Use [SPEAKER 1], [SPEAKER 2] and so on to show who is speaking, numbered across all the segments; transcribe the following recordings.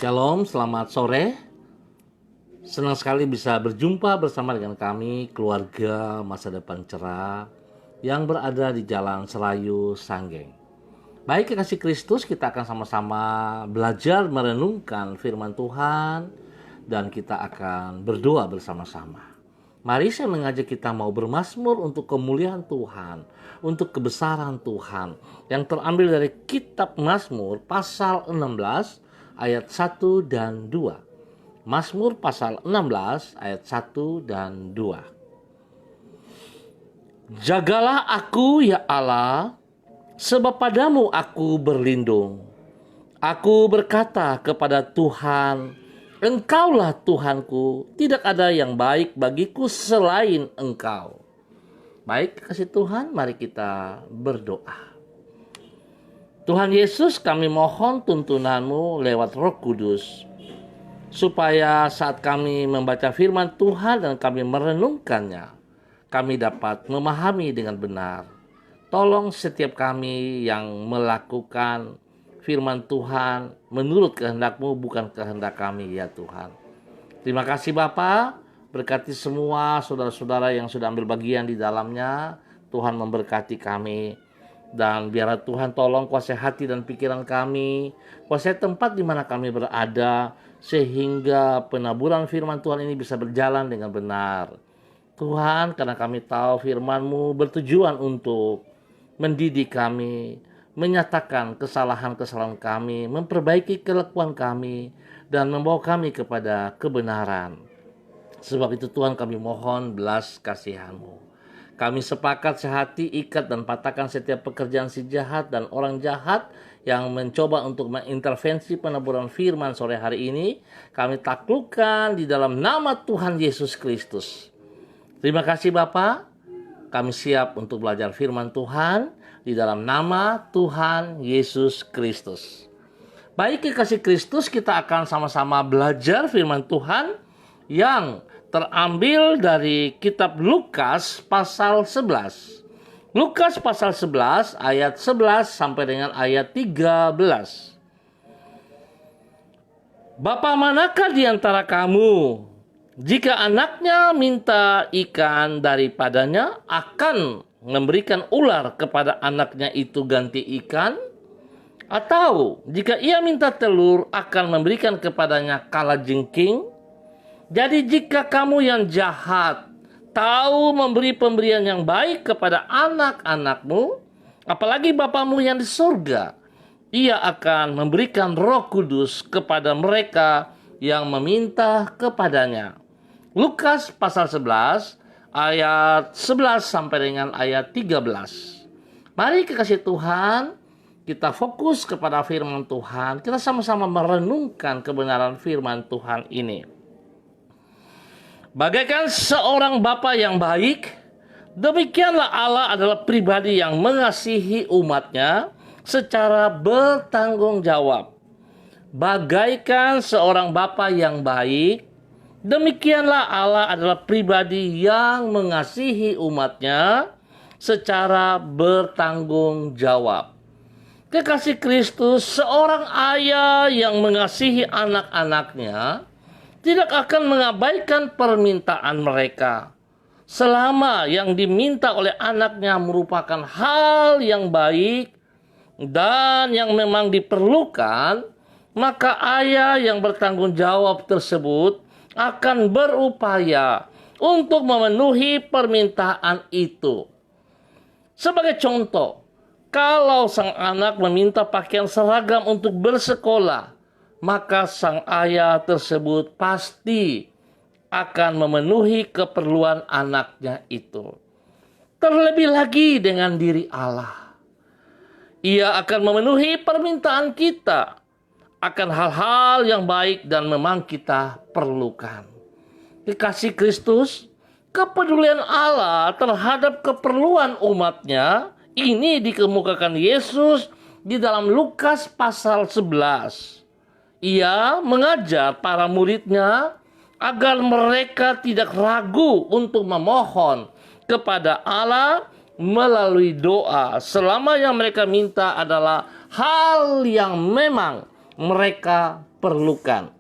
[SPEAKER 1] Shalom, selamat sore. Senang sekali bisa berjumpa bersama dengan kami, keluarga masa depan cerah yang berada di Jalan Serayu, Sanggeng. Baik kekasih Kristus, kita akan sama-sama belajar merenungkan firman Tuhan dan kita akan berdoa bersama-sama. Mari saya mengajak kita mau bermazmur untuk kemuliaan Tuhan, untuk kebesaran Tuhan yang terambil dari kitab Mazmur pasal 16 ayat 1 dan 2. Mazmur pasal 16 ayat 1 dan 2. Jagalah aku ya Allah, sebab padamu aku berlindung. Aku berkata kepada Tuhan, Engkaulah Tuhanku, tidak ada yang baik bagiku selain Engkau. Baik kasih Tuhan, mari kita berdoa. Tuhan Yesus, kami mohon tuntunan-Mu lewat Roh Kudus, supaya saat kami membaca firman Tuhan dan kami merenungkannya, kami dapat memahami dengan benar. Tolong setiap kami yang melakukan firman Tuhan menurut kehendak-Mu, bukan kehendak kami ya Tuhan. Terima kasih Bapa, berkati semua saudara-saudara yang sudah ambil bagian di dalamnya. Tuhan memberkati kami. Dan biarlah Tuhan tolong kuasai hati dan pikiran kami, kuasai tempat di mana kami berada, sehingga penaburan firman Tuhan ini bisa berjalan dengan benar. Tuhan, karena kami tahu firman-Mu bertujuan untuk mendidik kami, menyatakan kesalahan-kesalahan kami, memperbaiki kelakuan kami, dan membawa kami kepada kebenaran. Sebab itu Tuhan kami mohon belas kasihan-Mu. Kami sepakat sehati, ikat dan patahkan setiap pekerjaan si jahat dan orang jahat yang mencoba untuk mengintervensi penaburan firman sore hari ini. Kami taklukkan di dalam nama Tuhan Yesus Kristus. Terima kasih Bapa. Kami siap untuk belajar firman Tuhan di dalam nama Tuhan Yesus Kristus. Baik kekasih Kristus, kita akan sama-sama belajar firman Tuhan yang terambil dari kitab Lukas pasal 11. Lukas pasal 11 ayat 11 sampai dengan ayat 13. Bapa manakah di antara kamu, jika anaknya minta ikan daripadanya, akan memberikan ular kepada anaknya itu ganti ikan? Atau jika ia minta telur, akan memberikan kepadanya kalajengking? Jadi jika kamu yang jahat tahu memberi pemberian yang baik kepada anak-anakmu, apalagi Bapamu yang di surga, ia akan memberikan Roh Kudus kepada mereka yang meminta kepadanya. Lukas pasal 11 ayat 11 sampai dengan ayat 13. Mari kekasih Tuhan, kita fokus kepada firman Tuhan. Kita sama-sama merenungkan kebenaran firman Tuhan ini. Bagaikan seorang bapa yang baik, demikianlah Allah adalah pribadi yang mengasihi umatnya secara bertanggung jawab. Bagaikan seorang bapa yang baik, demikianlah Allah adalah pribadi yang mengasihi umatnya secara bertanggung jawab. Kekasih Kristus, seorang ayah yang mengasihi anak-anaknya tidak akan mengabaikan permintaan mereka. Selama yang diminta oleh anaknya merupakan hal yang baik dan yang memang diperlukan, maka ayah yang bertanggung jawab tersebut akan berupaya untuk memenuhi permintaan itu. Sebagai contoh, kalau sang anak meminta pakaian seragam untuk bersekolah, maka sang ayah tersebut pasti akan memenuhi keperluan anaknya itu. Terlebih lagi dengan diri Allah. Ia akan memenuhi permintaan kita akan hal-hal yang baik dan memang kita perlukan. Kekasih Kristus, kepedulian Allah terhadap keperluan umatnya ini dikemukakan Yesus di dalam Lukas pasal 11. Ia mengajar para muridnya agar mereka tidak ragu untuk memohon kepada Allah melalui doa selama yang mereka minta adalah hal yang memang mereka perlukan.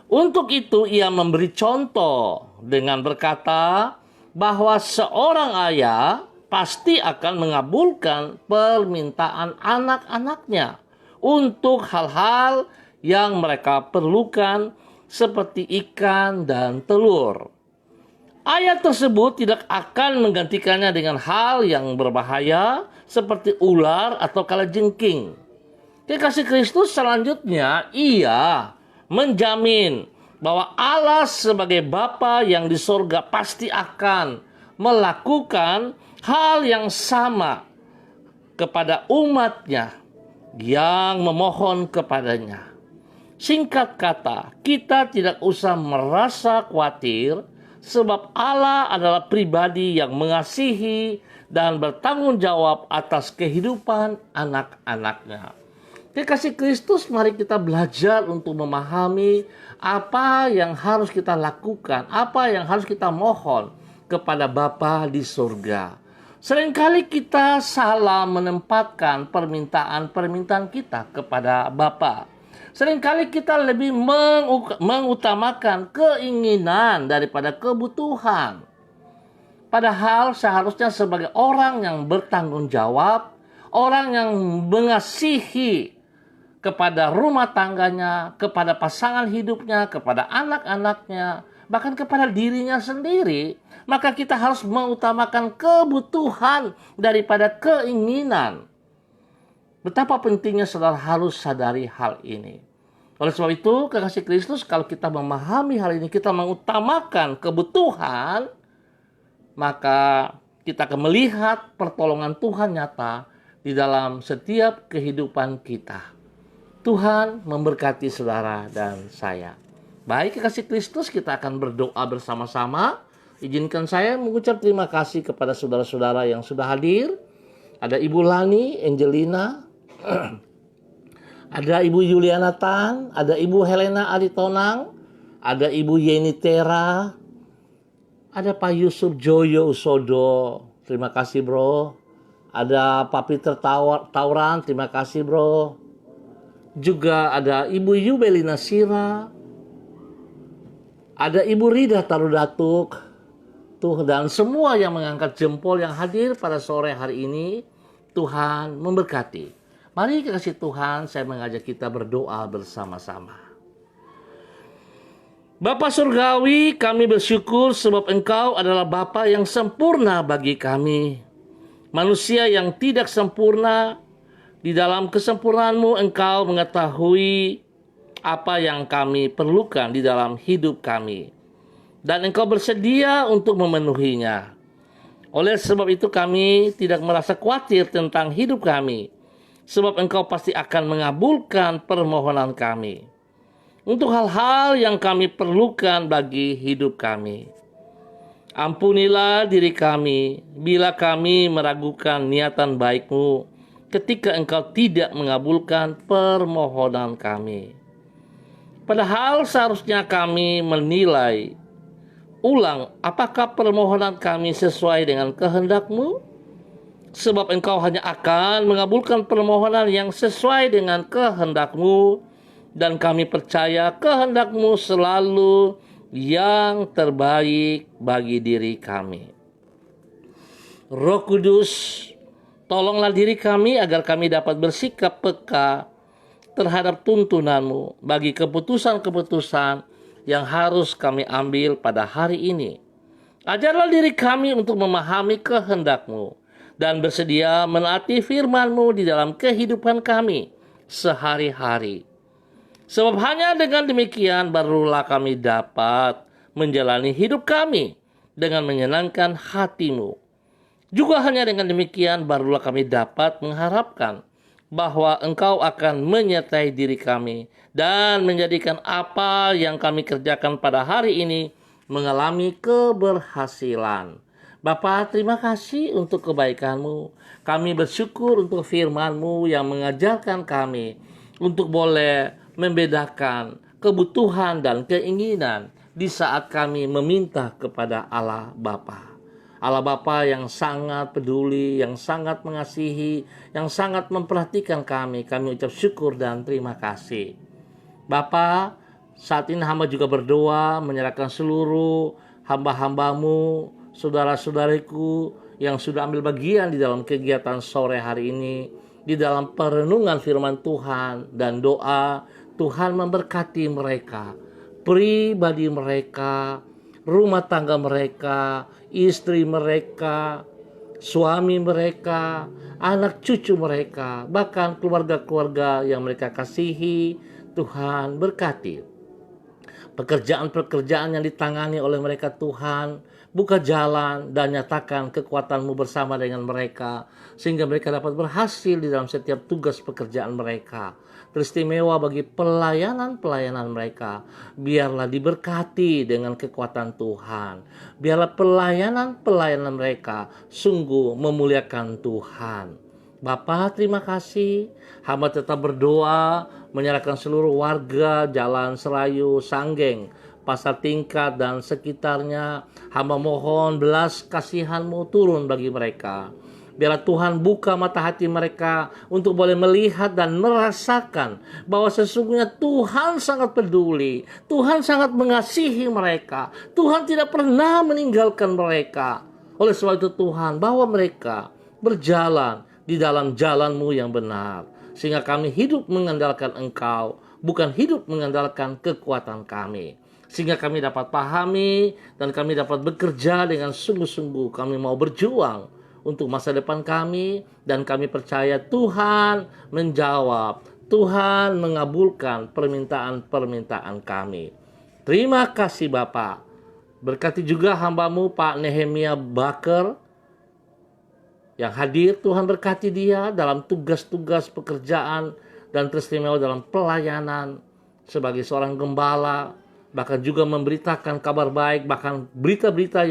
[SPEAKER 1] Untuk itu ia memberi contoh dengan berkata bahwa seorang ayah pasti akan mengabulkan permintaan anak-anaknya untuk hal-hal yang mereka perlukan seperti ikan dan telur. Ayat tersebut tidak akan menggantikannya dengan hal yang berbahaya seperti ular atau kalajengking. Kekasih Kristus selanjutnya ia menjamin bahwa Allah sebagai Bapa yang di sorga pasti akan melakukan hal yang sama kepada umatnya yang memohon kepadanya. Singkat kata, kita tidak usah merasa khawatir sebab Allah adalah pribadi yang mengasihi dan bertanggung jawab atas kehidupan anak-anaknya. Kekasih Kristus, mari kita belajar untuk memahami apa yang harus kita lakukan, apa yang harus kita mohon kepada Bapa di surga. Seringkali kita salah menempatkan permintaan-permintaan kita kepada Bapa. Seringkali kita lebih mengutamakan keinginan daripada kebutuhan. Padahal seharusnya sebagai orang yang bertanggung jawab, orang yang mengasihi kepada rumah tangganya, kepada pasangan hidupnya, kepada anak-anaknya, bahkan kepada dirinya sendiri, maka kita harus mengutamakan kebutuhan daripada keinginan. Betapa pentingnya saudara harus sadari hal ini. Oleh sebab itu, kekasih Kristus, kalau kita memahami hal ini, kita mengutamakan kebutuhan, maka kita akan melihat pertolongan Tuhan nyata di dalam setiap kehidupan kita. Tuhan memberkati saudara dan saya. Baik kekasih Kristus, kita akan berdoa bersama-sama. Izinkan saya mengucap terima kasih kepada saudara-saudara yang sudah hadir. Ada Ibu Lani, Angelina, ada Ibu Yuliana Tan, ada Ibu Helena Aritonang, ada Ibu Yeni Tera, ada Pak Yusuf Joyo Usodo, terima kasih bro. Ada Pak Peter Tauran, terima kasih bro. Juga ada Ibu Yubelina Sira, ada Ibu Rida Tarudatuk, dan semua yang mengangkat jempol yang hadir pada sore hari ini, Tuhan memberkati. Mari kekasih Tuhan, saya mengajak kita berdoa bersama-sama. Bapa Surgawi, kami bersyukur sebab Engkau adalah Bapa yang sempurna bagi kami. Manusia yang tidak sempurna, di dalam kesempurnaanmu Engkau mengetahui apa yang kami perlukan di dalam hidup kami. Dan Engkau bersedia untuk memenuhinya. Oleh sebab itu kami tidak merasa khawatir tentang hidup kami. Sebab Engkau pasti akan mengabulkan permohonan kami. Untuk hal-hal yang kami perlukan bagi hidup kami. Ampunilah diri kami bila kami meragukan niatan baik-Mu ketika Engkau tidak mengabulkan permohonan kami. Padahal seharusnya kami menilai ulang apakah permohonan kami sesuai dengan kehendak-Mu. Sebab Engkau hanya akan mengabulkan permohonan yang sesuai dengan kehendak-Mu. Dan kami percaya kehendak-Mu selalu yang terbaik bagi diri kami. Roh Kudus, tolonglah diri kami agar kami dapat bersikap peka terhadap tuntunan-Mu bagi keputusan-keputusan yang harus kami ambil pada hari ini. Ajarlah diri kami untuk memahami kehendak-Mu dan bersedia menaati firman-Mu di dalam kehidupan kami sehari-hari. Sebab hanya dengan demikian barulah kami dapat menjalani hidup kami dengan menyenangkan hati-Mu. Juga hanya dengan demikian barulah kami dapat mengharapkan bahwa Engkau akan menyertai diri kami dan menjadikan apa yang kami kerjakan pada hari ini mengalami keberhasilan. Bapa, terima kasih untuk kebaikan-Mu. Kami bersyukur untuk firman-Mu yang mengajarkan kami untuk boleh membedakan kebutuhan dan keinginan di saat kami meminta kepada Allah Bapa. Allah Bapa yang sangat peduli, yang sangat mengasihi, yang sangat memperhatikan kami ucap syukur dan terima kasih. Bapa, saat ini hamba juga berdoa menyerahkan seluruh hamba-hambamu, saudara-saudariku yang sudah ambil bagian di dalam kegiatan sore hari ini, di dalam perenungan firman Tuhan dan doa. Tuhan memberkati mereka, pribadi mereka, rumah tangga mereka, istri mereka, suami mereka, anak cucu mereka, bahkan keluarga-keluarga yang mereka kasihi. Tuhan berkati pekerjaan-pekerjaan yang ditangani oleh mereka. Tuhan buka jalan dan nyatakan kekuatan-Mu bersama dengan mereka, sehingga mereka dapat berhasil di dalam setiap tugas pekerjaan mereka. Teristimewa bagi pelayanan-pelayanan mereka. Biarlah diberkati dengan kekuatan Tuhan. Biarlah pelayanan-pelayanan mereka sungguh memuliakan Tuhan. Bapa, terima kasih. Hamba tetap berdoa menyerahkan seluruh warga Jalan Serayu, Sanggeng, Pasar Tingkat dan sekitarnya. Hamba mohon belas kasihan-Mu turun bagi mereka. Biarlah Tuhan buka mata hati mereka untuk boleh melihat dan merasakan bahwa sesungguhnya Tuhan sangat peduli. Tuhan sangat mengasihi mereka. Tuhan tidak pernah meninggalkan mereka. Oleh sebab itu Tuhan, bawa mereka berjalan di dalam jalan-Mu yang benar, sehingga kami hidup mengandalkan Engkau, bukan hidup mengandalkan kekuatan kami. Sehingga kami dapat pahami dan kami dapat bekerja dengan sungguh-sungguh. Kami mau berjuang untuk masa depan kami, dan kami percaya Tuhan menjawab, Tuhan mengabulkan permintaan-permintaan kami. Terima kasih Bapa. Berkati juga hamba-Mu Pak Nehemia Baker yang hadir. Tuhan berkati dia dalam tugas-tugas pekerjaan dan teristimewa dalam pelayanan sebagai seorang gembala, bahkan juga memberitakan kabar baik, bahkan berita-berita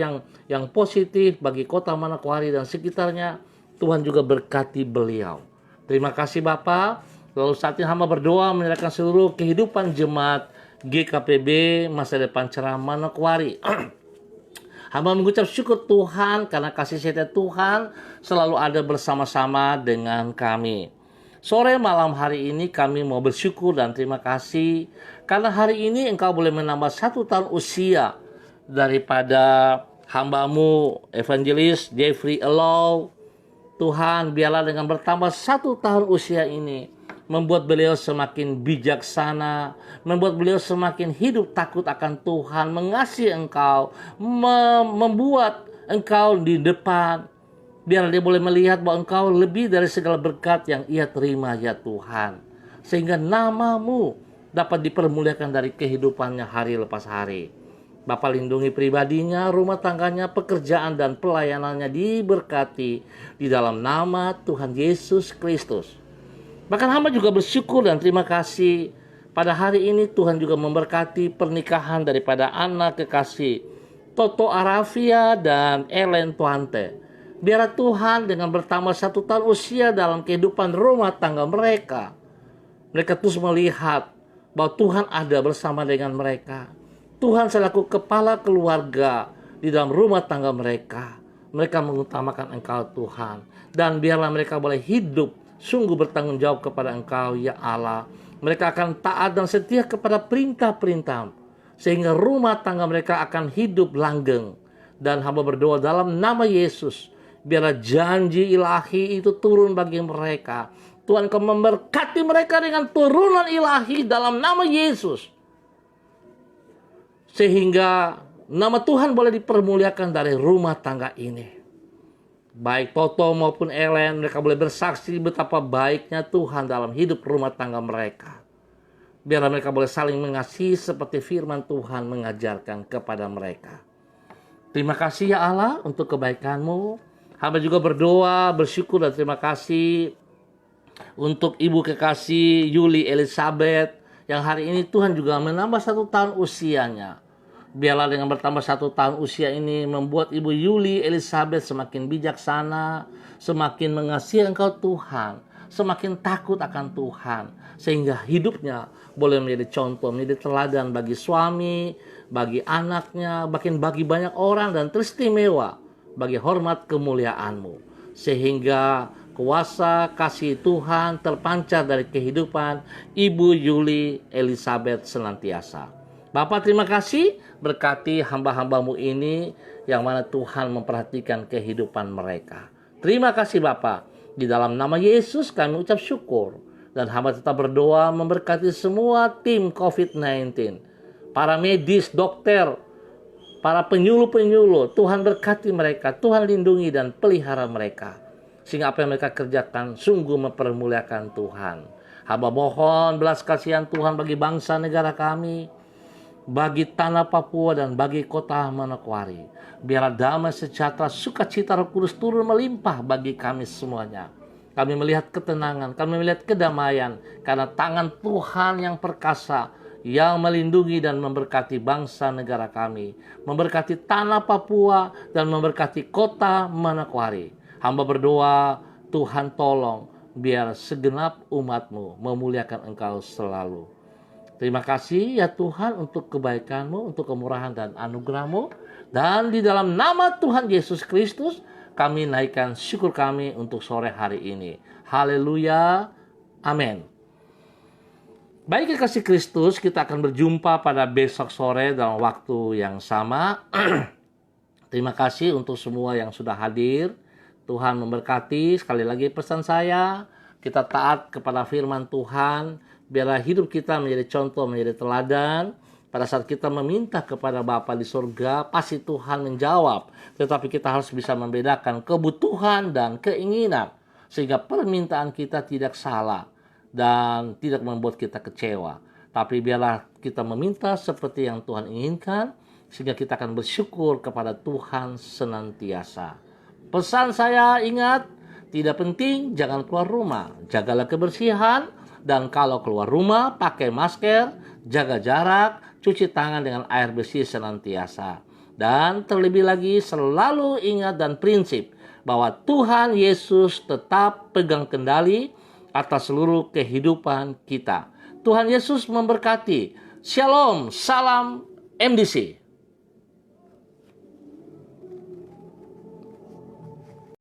[SPEAKER 1] yang positif bagi kota Manokwari dan sekitarnya. Tuhan juga berkati beliau. Terima kasih Bapa. Lalu saat ini hamba berdoa menyerahkan seluruh kehidupan jemaat GKPB Masa Depan Cerah Manokwari. Hamba mengucap syukur Tuhan karena kasih setia Tuhan selalu ada bersama-sama dengan kami. Sore malam hari ini kami mau bersyukur dan terima kasih karena hari ini Engkau boleh menambah 1 tahun usia daripada hamba-Mu Evangelis Jeffrey Elow. Tuhan, biarlah dengan bertambah 1 tahun usia ini membuat beliau semakin bijaksana, membuat beliau semakin hidup takut akan Tuhan, mengasihi Engkau, membuat Engkau di depan. Biar dia boleh melihat bahwa Engkau lebih dari segala berkat yang ia terima ya Tuhan. Sehingga nama-Mu dapat dipermuliakan dari kehidupannya hari lepas hari. Bapa, lindungi pribadinya, rumah tangganya, pekerjaan dan pelayanannya diberkati di dalam nama Tuhan Yesus Kristus. Bahkan hamba juga bersyukur dan terima kasih pada hari ini Tuhan juga memberkati pernikahan daripada anak kekasih Toto Arafia dan Ellen Tuante. Biarlah Tuhan dengan bertambah 1 tahun usia dalam kehidupan rumah tangga mereka, mereka terus melihat bahwa Tuhan ada bersama dengan mereka. Tuhan selaku kepala keluarga di dalam rumah tangga mereka. Mereka mengutamakan Engkau Tuhan. Dan biarlah mereka boleh hidup sungguh bertanggung jawab kepada Engkau ya Allah. Mereka akan taat dan setia kepada perintah-perintah, sehingga rumah tangga mereka akan hidup langgeng. Dan hamba berdoa dalam nama Yesus, biarlah janji ilahi itu turun bagi mereka. Tuhan akan memberkati mereka dengan turunan ilahi dalam nama Yesus, sehingga nama Tuhan boleh dipermuliakan dari rumah tangga ini. Baik Toto maupun Ellen, mereka boleh bersaksi betapa baiknya Tuhan dalam hidup rumah tangga mereka. Biarlah mereka boleh saling mengasihi seperti firman Tuhan mengajarkan kepada mereka. Terima kasih ya Allah untuk kebaikan-Mu. Hamba juga berdoa, bersyukur dan terima kasih untuk Ibu kekasih Yuli Elizabeth yang hari ini Tuhan juga menambah 1 tahun usianya. Biarlah dengan bertambah 1 tahun usia ini membuat Ibu Yuli Elizabeth semakin bijaksana, semakin mengasihi Engkau Tuhan, semakin takut akan Tuhan, sehingga hidupnya boleh menjadi contoh, menjadi teladan bagi suami, bagi anaknya, bahkan bagi banyak orang, dan teristimewa bagi hormat kemuliaan-Mu. Sehingga kuasa kasih Tuhan terpancar dari kehidupan Ibu Yuli Elizabeth senantiasa. Bapak terima kasih, berkati hamba-hamba-Mu ini yang mana Tuhan memperhatikan kehidupan mereka. Terima kasih Bapak. Di dalam nama Yesus kami ucap syukur. Dan hamba tetap berdoa memberkati semua tim COVID-19. Para medis, dokter, para penyuluh-penyuluh, Tuhan berkati mereka, Tuhan lindungi dan pelihara mereka. Sehingga apa yang mereka kerjakan sungguh mempermuliakan Tuhan. Hamba mohon belas kasihan Tuhan bagi bangsa negara kami, bagi tanah Papua dan bagi kota Manokwari. Biarlah damai sejahtera, sukacita Roh Kudus turun melimpah bagi kami semuanya. Kami melihat ketenangan, kami melihat kedamaian, karena tangan Tuhan yang perkasa, yang melindungi dan memberkati bangsa negara kami, memberkati tanah Papua dan memberkati kota Manokwari. Hamba berdoa, Tuhan tolong, biar segenap umat-Mu memuliakan Engkau selalu. Terima kasih ya Tuhan untuk kebaikan-Mu, untuk kemurahan dan anugerah-Mu. Dan di dalam nama Tuhan Yesus Kristus, kami naikkan syukur kami untuk sore hari ini. Haleluya. Amin. Baik kekasih Kristus, kita akan berjumpa pada besok sore dalam waktu yang sama. Terima kasih untuk semua yang sudah hadir. Tuhan memberkati. Sekali lagi pesan saya, kita taat kepada firman Tuhan. Biarlah hidup kita menjadi contoh, menjadi teladan. Pada saat kita meminta kepada Bapa di surga, pasti Tuhan menjawab. Tetapi kita harus bisa membedakan kebutuhan dan keinginan. Sehingga permintaan kita tidak salah dan tidak membuat kita kecewa. Tapi biarlah kita meminta seperti yang Tuhan inginkan, sehingga kita akan bersyukur kepada Tuhan senantiasa. Pesan saya, ingat, tidak penting jangan keluar rumah. Jagalah kebersihan, dan kalau keluar rumah pakai masker, jaga jarak, cuci tangan dengan air bersih senantiasa. Dan terlebih lagi selalu ingat dan prinsip bahwa Tuhan Yesus tetap pegang kendali atas seluruh kehidupan kita. Tuhan Yesus memberkati. Shalom, salam MDC.